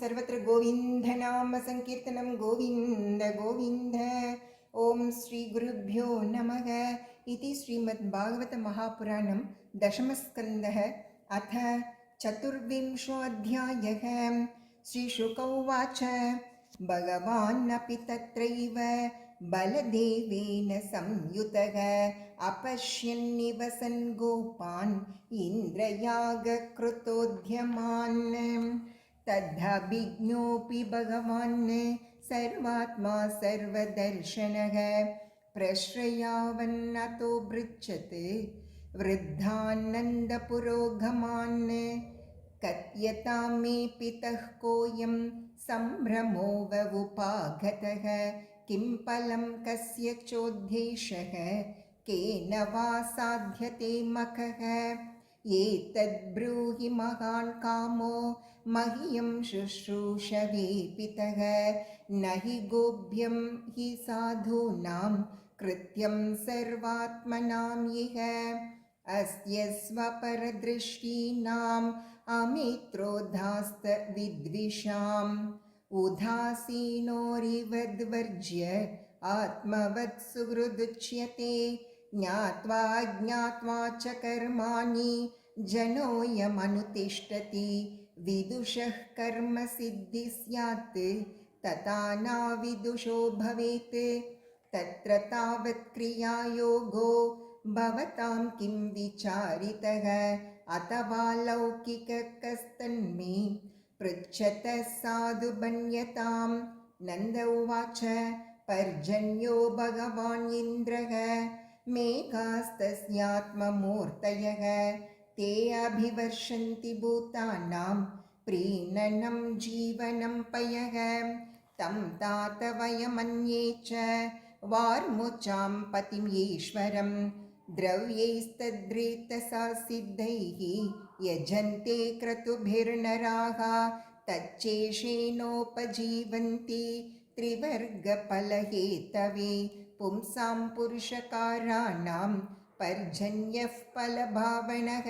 सर्वत्र गोविन्दनाम संकीर्तनं गोविन्द गोविन्द। ओम श्री गुरुभ्यो नमः। इति श्रीमद्भागवतमहापुराणं दशमस्कन्धः अथ चतुर्विंशोऽध्यायः। श्रीशुक उवाच भगवानपि तत्रैव बलदेवेन संयुतः अपश्यन्निवसन् गोपान् इन्द्रयागकृतोद्यमान्। तदभिज्ञोऽपि भगवान् सर्वात्मा सर्वदर्शनः प्रश्रयावन्नतो पृच्छत् वृद्धानन्दपुरोगमान्। कथ्यतां मे पितः कोऽयं सम्भ्रमो ववुपागतः किं फलं कस्य चोद्देशः केन वा साध्यते मखः। एतद्ब्रूहि महान् कामो मह्यं शुश्रूषवे पितः न हि गोभ्यं हि साधूनां कृत्यं सर्वात्मनां इह। अस्य स्वपरदृष्टीनाम् अमित्रोधास्तविद्विषाम् उदासीनोरिवद्वर्ज्य आत्मवत् सुहृदुच्यते। ज्ञात्वा ज्ञात्वा च कर्माणि जनोऽयमनुतिष्ठति विदुषः कर्म सिद्धि स्यात् तथा नाविदुषो भवेत्। तत्र तावत् क्रियायोगो भवतां किं विचारितः अथवा लौकिकः कस्तन्मे पृच्छतः साधु मन्यताम्। नन्द उवाच पर्जन्यो भगवान् इन्द्रः मेघास्तस्यात्ममूर्तयः ते अभिवर्षन्ति भूतानां प्रीणनं जीवनं पयः। तं तात वयमन्ये च वार्मुचां पतिम् ईश्वरं द्रव्यैस्तद्रेतसा सिद्धैः यजन्ते क्रतुभिर्नराः तच्चेशेनोपजीवन्ति त्रिवर्गफलहेतवे। पुंसां पुरुषकाराणां पर्जन्यः फलभावनः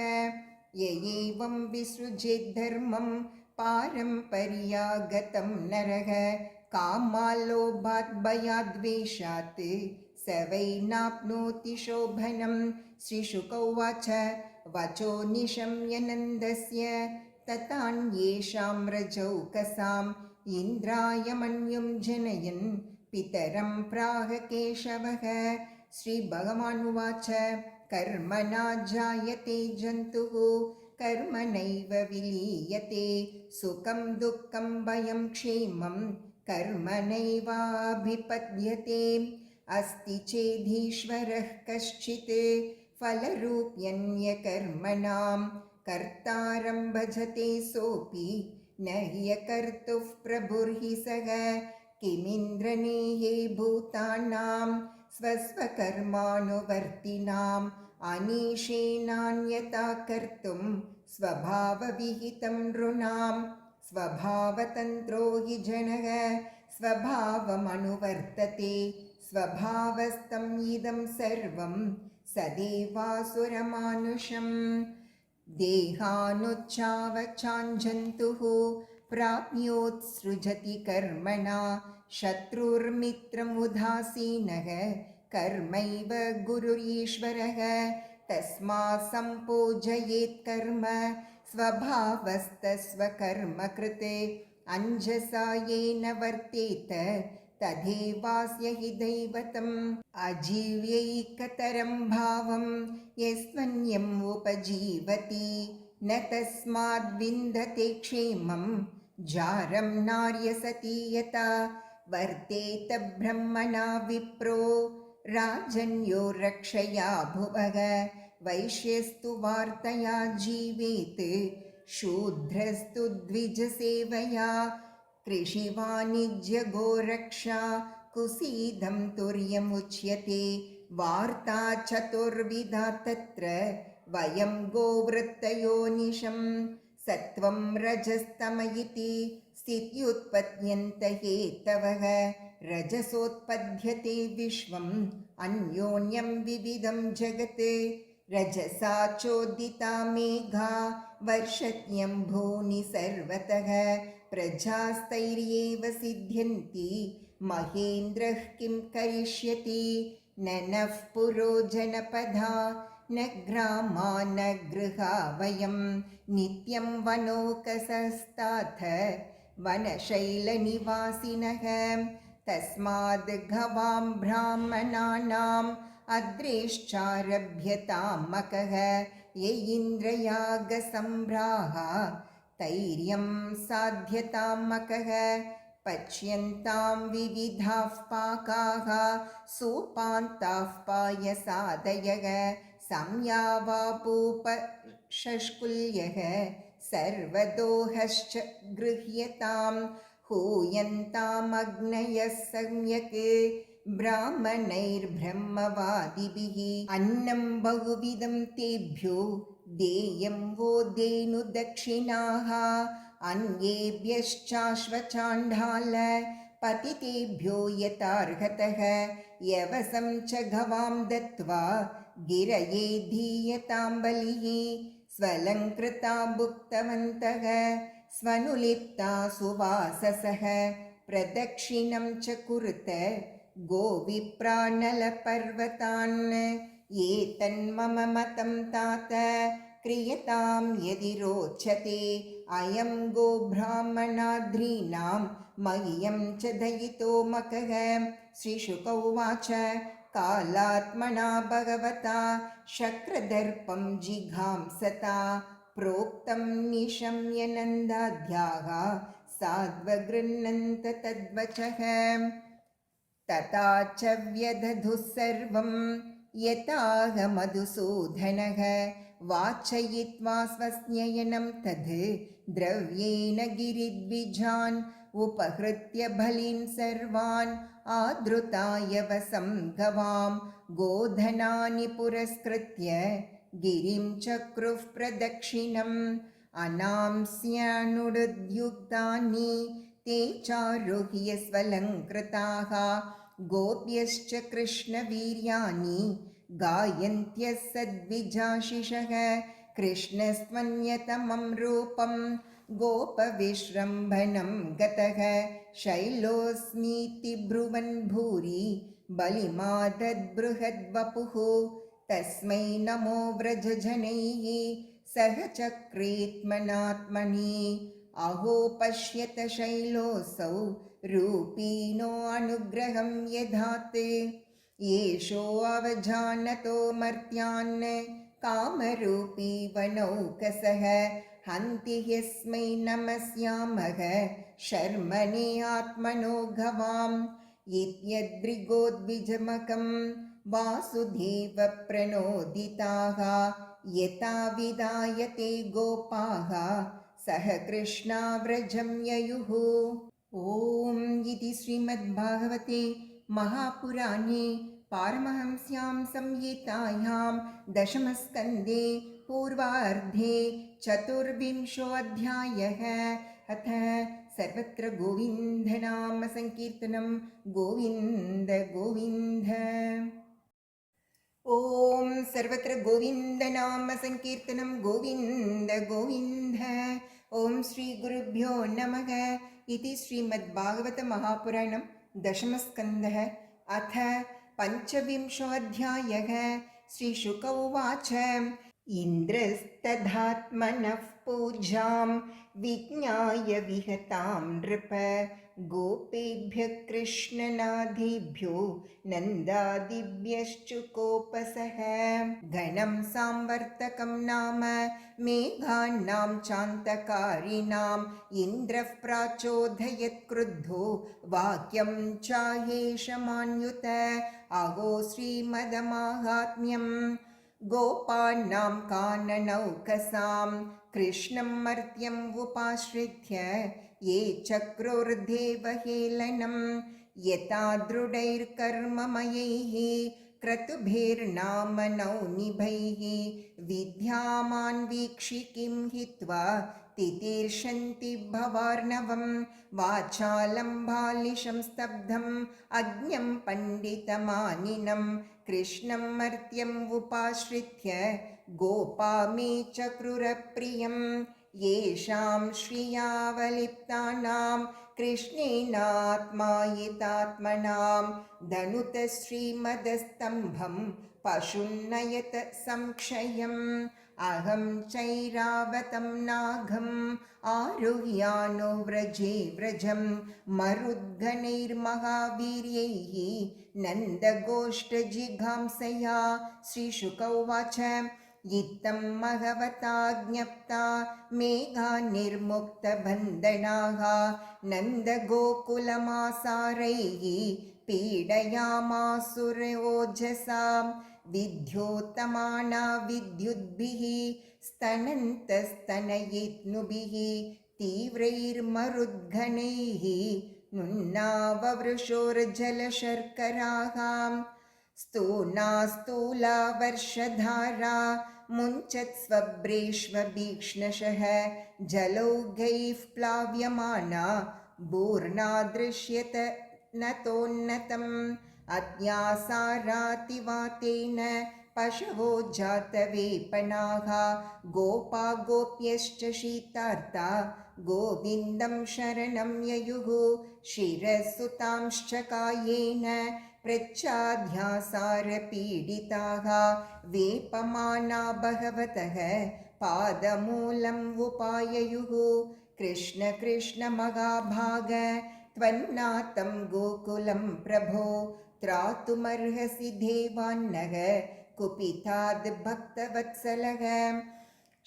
य एवं विसृजेद्धर्मं पारम्पर्यागतं नरः कामाल्लोभात् भयाद्वेषात् स वै नाप्नोति शोभनं। श्रीशुक उवाच वचो निशम्य नन्दस्य ततान्येषां रजौकसाम् इन्द्राय मन्युं जनयन् पितरं प्राह केशवः। श्रीभगवानुवाच कर्मणा जायते जन्तुः कर्मणैव विलीयते सुखं दुःखं भयं क्षेमं कर्मणैवाभिपद्यते। अस्ति चेदीश्वरः कश्चित् फलरूप्यन्यकर्मणां कर्तारं भजते सोऽपि न ह्यकर्तुः प्रभुर्हि सः। किमिन्द्रनेहे भूतानां स्वस्वकर्मानुवर्तिनाम् अनीशेनान्यथा कर्तुं स्वभावविहितं नृणां। स्वभावतन्त्रो हि जनः स्वभावमनुवर्तते स्वभावस्थम् इदं सर्वं सदेवासुरमानुषम्। देहानुच्चावचाञ्जन्तुः प्राप्नोत्सृजति कर्मणा शत्रुर्मित्रमुदासीनः कर्मैव गुरुरीश्वरः। तस्मात् सम्पूजयेत् कर्म स्वभावस्तस्वकर्मकृत् अञ्जसा येन वर्तेत तदेवास्य हि दैवतम्। अजीव्यैकतरं भावं यस्त्वन्यम् उपजीवति न तस्माद् विन्दते क्षेमं जारं नार्यसति यथा। वर्तेत ब्रह्मणा विप्रो राजन्यो रक्षया भुवः वैश्यस्तु वार्तया जीवेत् शूद्रस्तु द्विजसेवया। कृषिवाणिज्यगोरक्षा कुसीदं तुर्यमुच्यते वार्ता चतुर्विधा तत्र वयं गोवृत्तयो निशम्। सत्वं रजस्तम इति स्थित्युत्पद्यन्त हेतवः रजसोत्पद्यते विश्वम् अन्योन्यं विविधं जगत्। रजसा चोदिता मेघा वर्षत्यम्भूनि सर्वतः प्रजास्तैर्येव सिद्ध्यन्ति महेन्द्रः किं करिष्यति न नः पुरो जनपदा न ग्रामा न गृहा वयं नित्यं वनोकसस्ताथ वनशैलनिवासिनः तस्माद् गवां ब्राह्मणानाम् अद्रेश्चारभ्यतां मकः य इन्द्रयागसम्भ्राः तैर्यं साध्यतां मकः पच्यन्तां विविधाः पाकाः सोपान्ताः पायसादयः संयावापूपशष्कुल्यः सर्वदोहश्च गृह्यतां हूयन्तामग्नयः सम्यक् ब्राह्मणैर्ब्रह्मवादिभिः अन्नं बहुविधं तेभ्यो देयं वो धेनुदक्षिणाः अन्येभ्यश्चाश्वचाण्डाल पतितेभ्यो यथार्हतः यवसं च गवां दत्त्वा गिरये धीयतां बलिः स्वलङ्कृता भुक्तवन्तः स्वनुलिप्ता सुवाससः प्रदक्षिणं च कुरुत गोविप्रानलपर्वतान् एतन्मम मतं तात क्रियतां यदि रोचते अयं गोब्राह्मणाद्रीणां मह्यं च दयितो मकः श्रीशुक उवाच कालात्मना भगवता शक्रदर्पं जिघांसता प्रोक्तं निशम्य नन्दाद्याः साध्वगृह्णन्त तद्वचः तथा च व्यदधुः सर्वं यथाह मधुसूदनः वाचयित्वा स्वस्न्ययनं तद् द्रव्येण गिरिद्विजान् उपहृत्य बलीन् सर्वान् आदृताय वसं गवां गोधनानि पुरस्कृत्य गिरिं चक्रुः प्रदक्षिणम् अनांस्यानुरुद्युक्तानि ते चारुह्य स्वलङ्कृताः गोप्यश्च कृष्णवीर्याणि गायन्त्यः सद्विजाशिषः कृष्णस्त्वन्यतमं रूपं गोपविश्रम्भनं गतः शैलोऽस्मीति ब्रुवन् भूरि बलिमादद्बृहद्वपुः तस्मै नमो व्रजजनैः सह चक्रेत्मनात्मनि अहो पश्यत शैलोऽसौ रूपीणो अनुग्रहं यधात् येषो अवजानतो मर्त्यान् कामरूपी वनौकसः हन्ति ह्यस्मै नमस्यामः शर्मणे आत्मनो गवाम् इत्यद्रिगोद्विजमकं वासुदेव प्रणोदिताः यथा विधायते गोपाः सह कृष्णा व्रजं ययुः। ॐ इति श्रीमद्भागवते महापुराणे पारमहंस्यां संहितायां दशमस्कन्धे पूर्वार्धे चतुर्विंशोऽध्यायः। अथ सर्वत्र गोविन्दनाम संकीर्तनं गोविन्द गोविन्द। ॐ सर्वत्र गोविन्दनाम संकीर्तनं गोविन्द गोविन्द। ॐ श्रीगुरुभ्यो नमः। इति श्रीमद्भागवत महापुराणं दशमस्कन्धः अथ पञ्चविंशोऽध्यायः। श्रीशुक उवाच इन्द्रस्तदात्मनः पूजां विज्ञाय विहतां नृप गोपेभ्यः कृष्णनादिभ्यो नन्दादिभ्यश्चुकोपसः गणं सांवर्तकं नाम मेघानां चान्तकारिणाम् इन्द्रः प्राचोदयत् क्रुद्धो वाक्यं चाहेशमान्युत अहो श्रीमदमाहात्म्यम् गोपानां काननौकसां कृष्णं मर्त्यं उपाश्रित्य ये चक्रुर्देवहेलनं यथा दृढैर्कर्ममयैः क्रतुभिर्नाम नौनिभैः विद्यामान् वीक्षिकीं हित्वा तितीर्षन्ति भवार्णवं वाचालं बालिशं स्तब्धम् अज्ञं पण्डितमानिनं कृष्णं मर्त्यम् उपाश्रित्य गोपा मे चक्रुरप्रियं येषां श्रियावलिप्तानां कृष्णेनात्मायितात्मनां दनुत श्रीमदस्तम्भं पशुन्नयत संक्षयम् अहं चैरावतं नाघम् आरुह्यानो व्रजे व्रजं मरुद्गणैर्महावीर्यैः नन्दगोष्ठजिघांसया श्रीशुक उवाच इत्थं महवता ज्ञप्ता मेघा निर्मुक्तबन्धनाः नन्दगोकुलमासारैः पीडयामासुरयोजसा विद्योत्तमाना विद्युद्भिः स्तनन्तस्तनयित्नुभिः तीव्रैर्मरुद्गणैः नुन्नाववृषोर्जलशर्कराः स्थूला वर्षधारा मुञ्चत् स्वभ्रेष्वभीक्ष्णशः जलौघैः प्लाव्यमाना भूर्ना दृश्यत नतोन्नतम् अज्ञासारातिवातेन पशवो जातवेपनाः गोपा गोप्यश्च शीतार्ता गोविन्दं शरणं ययुः शिरसुतांश्च कायेन प्रच्छाध्यासारपीडिताः वेपमाना भगवतः पादमूलम् उपाययुः कृष्ण कृष्ण महाभाग त्वन्नाथं गोकुलं प्रभो त्रातुमर्हसि देवान्नः कुपिताद् भक्तवत्सलः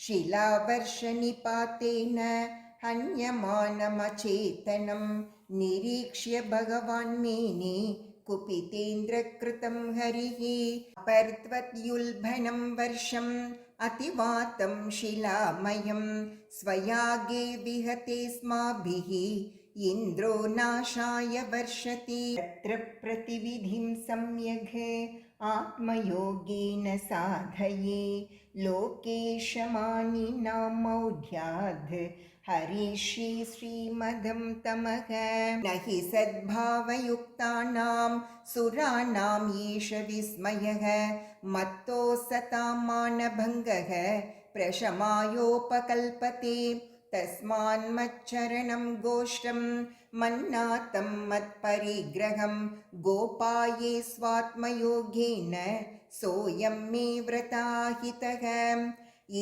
शिलावर्षनिपातेन हन्यमानमचेतनं निरीक्ष्य भगवान् मेने कुपितेन्द्रकृतं हरिः पर्त्वत्युल्बनं वर्षम् अतिवातं शिलामयं स्वयागे विहते स्माभिः इन्द्रो नाशाय वर्षति तत्र प्रतिविधिं सम्यग् आत्मयोगेन साधये लोकेशमानिनां मौढ्याद् हरिषि श्रीमदं तमः न हि सद्भावयुक्तानां सुराणां येष विस्मयः मत्तो सतां मानभङ्गः प्रशमायोपकल्पते तस्मान्मच्चरणं गोष्ठं मन्नातं मत्परिग्रहं गोपाये स्वात्मयोगेन सोऽयं मे व्रताहितः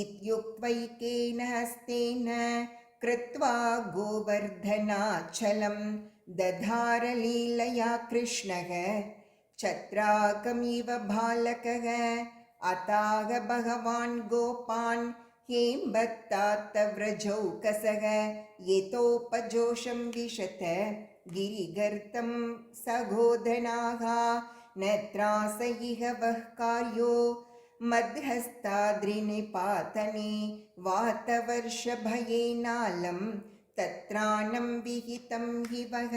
इत्युक्त्वैकेन हस्तेन कृत्वा गोवर्धनाचलं दधारलीलया कृष्णः छत्राकमिव बालकः अताः भगवान् गोपान् हेम्बत्तात्तव्रजौकसः यतोपजोषं विशत गिरिगर्तं सगोधनाः न त्रास इह वः कार्यो मध्यस्ताद्रिनिपातने वातवर्षभयेनालं तत्राणं विहितं हि वः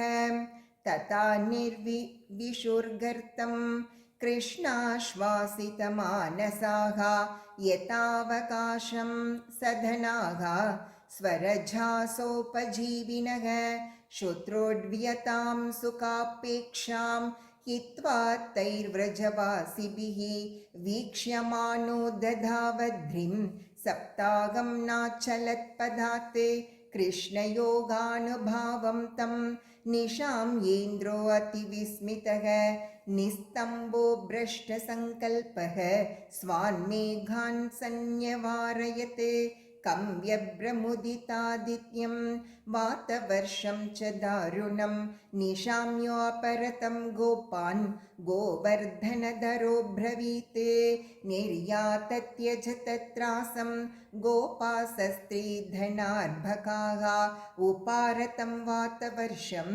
तथा निर्विशुर्गर्तं कृष्णाश्वासितमानसाः यतावकाशं सधनाः स्वरजासोपजीविनः श्रोत्रोड्व्यतां सुखापेक्षां हित्वा तैर्व्रजवासिभिः वीक्ष्यमानो दधावध्रिं सप्ताहं नाचलत्पदात् कृष्णयोगानुभावं तं निशाम्येन्द्रो अतिविस्मितः निस्तम्भो भ्रष्टसङ्कल्पः स्वान्मेघान् सन्न्यवारयत् कं व्यभ्रमुदितादित्यं वातवर्षं च दारुणं निशाम्योऽपरतं गोपान् गोवर्धनधरोऽब्रवीत् निर्यातत्यज तत्रासं गोपासस्त्रीधनार्भकाः उपारतं वातवर्षं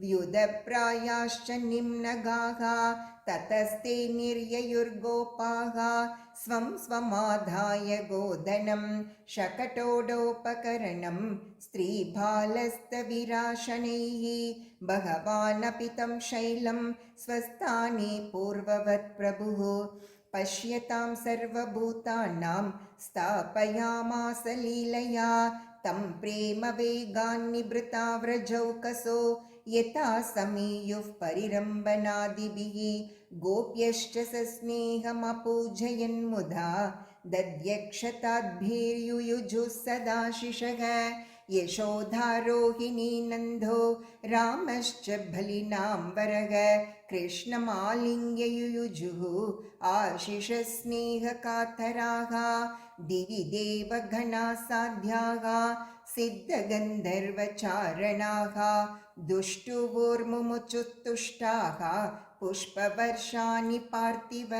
व्युदप्रायाश्च निम्नगाः ततस्ते निर्ययुर्गोपाः स्वं स्वमाधाय गोधनं शकटोडोपकरणं स्त्रीबालस्तविराशनैः भगवानपि तं शैलं स्वस्थाने पूर्ववत् प्रभुः पश्यतां सर्वभूतानां स्थापयामास लीलया तं प्रेमवेगान्निभृता व्रजौकसो यथा समीयुः परिरम्भनादिभिः गोप्यश्च सस्नेहमपूजयन्मुदा दध्यक्षताद्भिर्युयुजुः सदाशिषः यशोधारोहिणी नन्दो रामश्च बलिनां वरः कृष्णमालिङ्ग्य युयुजुः आशिषस्नेहकातराः दिवि देवगणाः साध्याः सिद्धगन्धर्वचारणाः दुष्टुवोर्मुमुचुत्तुष्टाः पुष्पवर्षाणि पार्थिव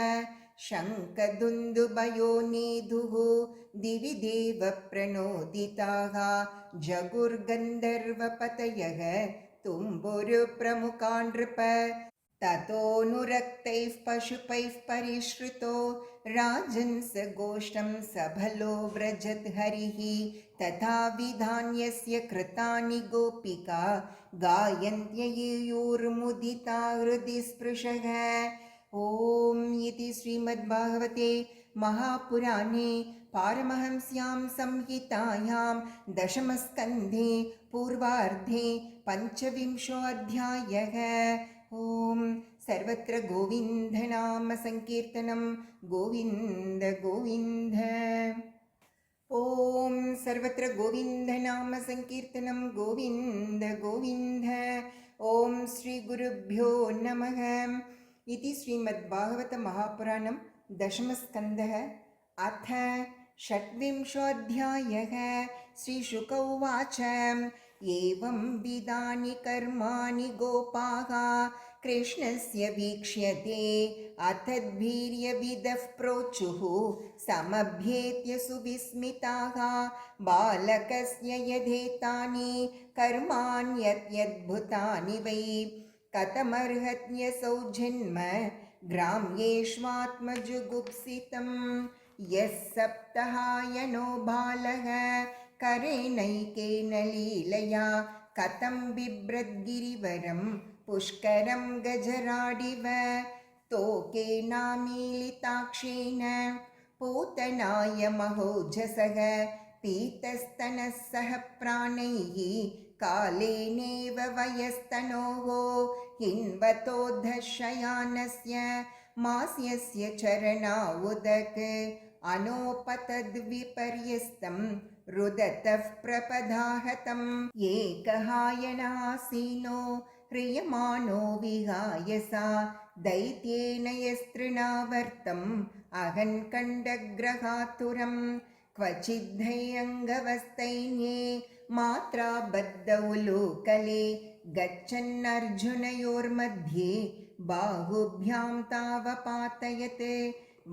शङ्खदुन्दुभयोनेदुः दिवि देवप्रणोदिताः जगुर्गन्धर्वपतयः तुम्बुरुप्रमुखा नृप ततोऽनुरक्तैः पशुपैः परिश्रुतो राजन् स गोष्ठं सबलो व्रजत् हरिः तथा विधान्यस्य कृतानि गोपिका गायन्त्ययूर्मुदिता हृदि स्पृशः। ॐ इति श्रीमद्भागवते महापुराणे पारमहंस्यां संहितायां दशमस्कन्धे पूर्वार्धे पञ्चविंशोऽध्यायः। ॐ सर्वत्र गोविन्दनाम संकीर्तनं गोविन्द गोविन्द। ॐ सर्वत्र गोविन्दनाम संकीर्तनं गोविन्द गोविन्द। ॐ श्रीगुरुभ्यो नमः। इति श्रीमद्भागवत महापुराणं दशमस्कन्धः अथ षड्विंशोऽध्यायः। श्रीशुक उवाच एवं विधानि कर्माणि गोपाः कृष्णस्य वीक्ष्यते अथद्वीर्यविदः प्रोचुः समभ्येत्य सुविस्मिताः बालकस्य यथेतानि कर्माण्यत्यद्भुतानि वै कथमर्हत्यसौ जन्म ग्राम्येष्वात्मजुगुप्सितं यः सप्तहायनो बालः करेणैकेन लीलया कथं बिभ्रद्गिरिवरं पुष्करं गजराडिव तोकेनामीलिताक्षेण पूतनाय महोजसः पीतस्तनः सह प्राणैः कालेनेव वयस्तनोः हिन्वतोद्धशयानस्य मास्यस्य चरणावुदक् अनोपतद्विपर्यस्तं रुदतः प्रपदाहतम् एकहायनासीनो ह्रियमाणो विहाय सा दैत्येन यस्तृणावर्तम् अहन्कण्डग्रहातुरम् क्वचिद्धैरङ्गवस्तैन्ये मात्रा बद्धौ लोकले गच्छन्नर्जुनयोर्मध्ये बाहुभ्यां तावपातयत्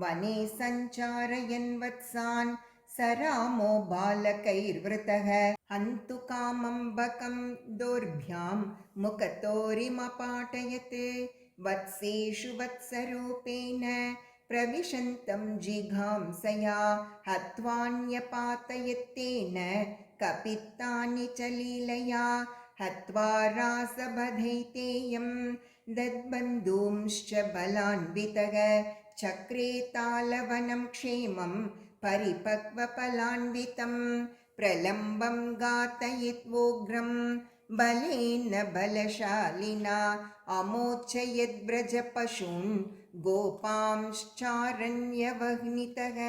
वने सञ्चारयन् वत्सान् स रामो बालकैर्वृतः हन्तु कामं बकं दोर्भ्यां मुखतोरिमपाटयत् वत्सेषु वत्सरूपेण प्रविशन्तं जिघांसया हत्वान्यपातयत्तेन कपित्तानि च लीलया हत्वा रासबधैतेयं दद्बन्धूंश्च बलान्वितः चक्रे तालवनं क्षेमं परिपक्वफलान्वितं प्रलम्बं घातयित्वोग्रं बलेन बलशालिना अमोचयद्व्रजपशून् गोपांश्चारण्यवह्नितः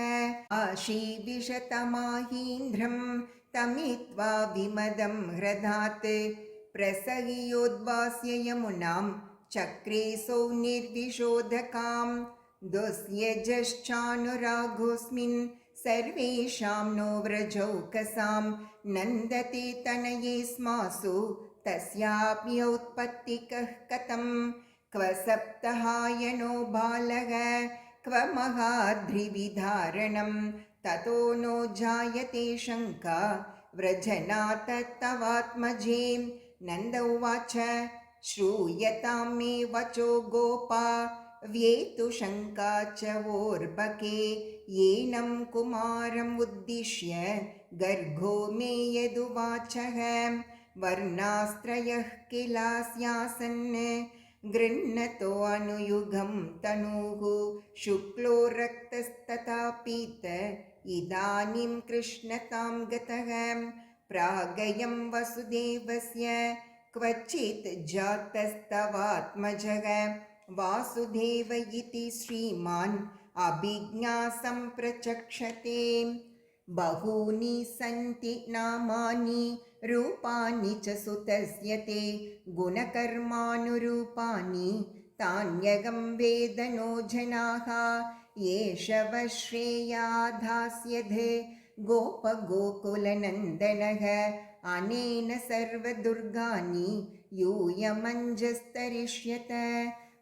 आशीविशतमाहीन्द्रं तमित्वा विमदं ह्रदात् प्रसह्योद्वास्य यमुनां चक्रेऽसौ निर्विशोधकां दुस्यजश्चानुरागोऽस्मिन् सर्वेषां नो व्रजौकसां नन्दते तनये स्मासु तस्याप्योत्पत्तिकः कथम् क्व सप्तहायनो बालः क्व महाद्रिविधारणं ततो नो जायते शङ्का व्रजनात् तवात्मजे। नन्द उवाच श्रूयतां मे वचो गोपा व्येतु शङ्का च वोर्बके येनं कुमारम् उद्दिश्य गर्गो मे यदुवाचः वर्णास्त्रयः किलास्यासन् गृह्णतो अनुयुगं तनुः शुक्लो रक्तस्तथा पीत इदानीं कृष्णतां गतः प्रागयं वसुदेवस्य क्वचित् जातस्तवात्मजः वासुदेव इति श्रीमान् अभिज्ञा सम्प्रचक्षते बहूनि सन्ति नामानि रूपाणि च सुतस्य ते गुणकर्मानुरूपाणि तान्यगं वेद नो जनाः एष वः श्रेयाधास्यधे गोपगोकुलनन्दनः अनेन सर्वदुर्गाणि यूयमञ्जस्तरिष्यत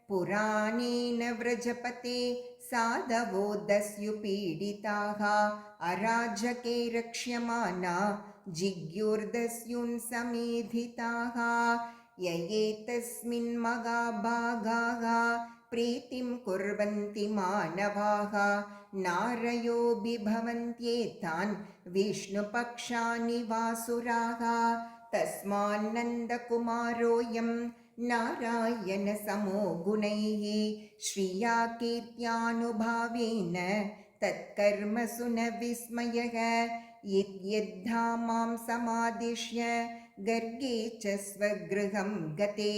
पुराणेन व्रजपते साधवो दस्युपीडिताः अराजके रक्ष्यमाणा जिज्ञुर्दस्युन् समेधिताः य एतस्मिन् महाभागाः प्रीतिं कुर्वन्ति मानवाः नारयोऽपि भवन्त्येतान् विष्णुपक्षानि वासुराः तस्मान्नन्दकुमारोऽयं नारायणसमो गुणैः श्रिया कीर्त्यानुभावेन तत्कर्मसु न विस्मयः यद्धामां समादिश्य गर्गे च स्वगृहं गते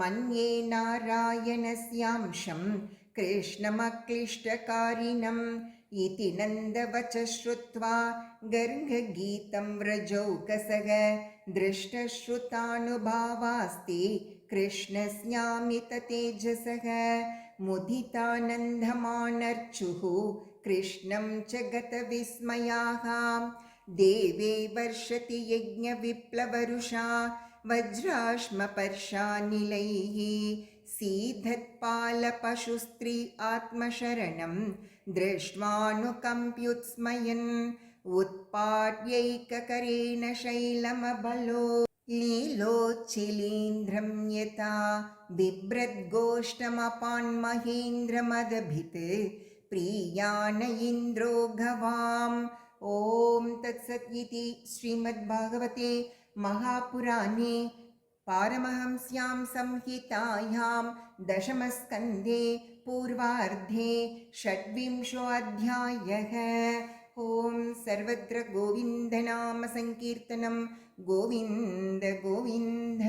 मन्ये नारायणस्यांशं कृष्णमक्लिष्टकारिणम् इति नन्दवच श्रुत्वा गर्गगीतं व्रजौकसः दृष्टश्रुतानुभावास्ति कृष्णस्यामिततेजसः मुदितानन्दमानर्चुः कृष्णं च गतविस्मयाः देवे वर्षति यज्ञविप्लवरुषा वज्राश्मपर्शानिलैः सीधत्पालपशुस्त्री आत्मशरणं दृष्ट्वानुकम्प्युत्स्मयन् उत्पाट्यैककरेण शैलमबलो लीलोच्चिलीन्द्रं यथा बिभ्रद्गोष्ठमपान्महेन्द्रमदभित् प्रियान इन्द्रो गवाम् ॐ तत्सत् इति श्रीमद्भागवते महापुराणे पारमहंस्यां संहितायां दशमस्कन्धे पूर्वार्धे षड्विंशोऽध्यायः। ॐ सर्वत्र गोविन्दनामसङ्कीर्तनं गोविन्द गोविन्द।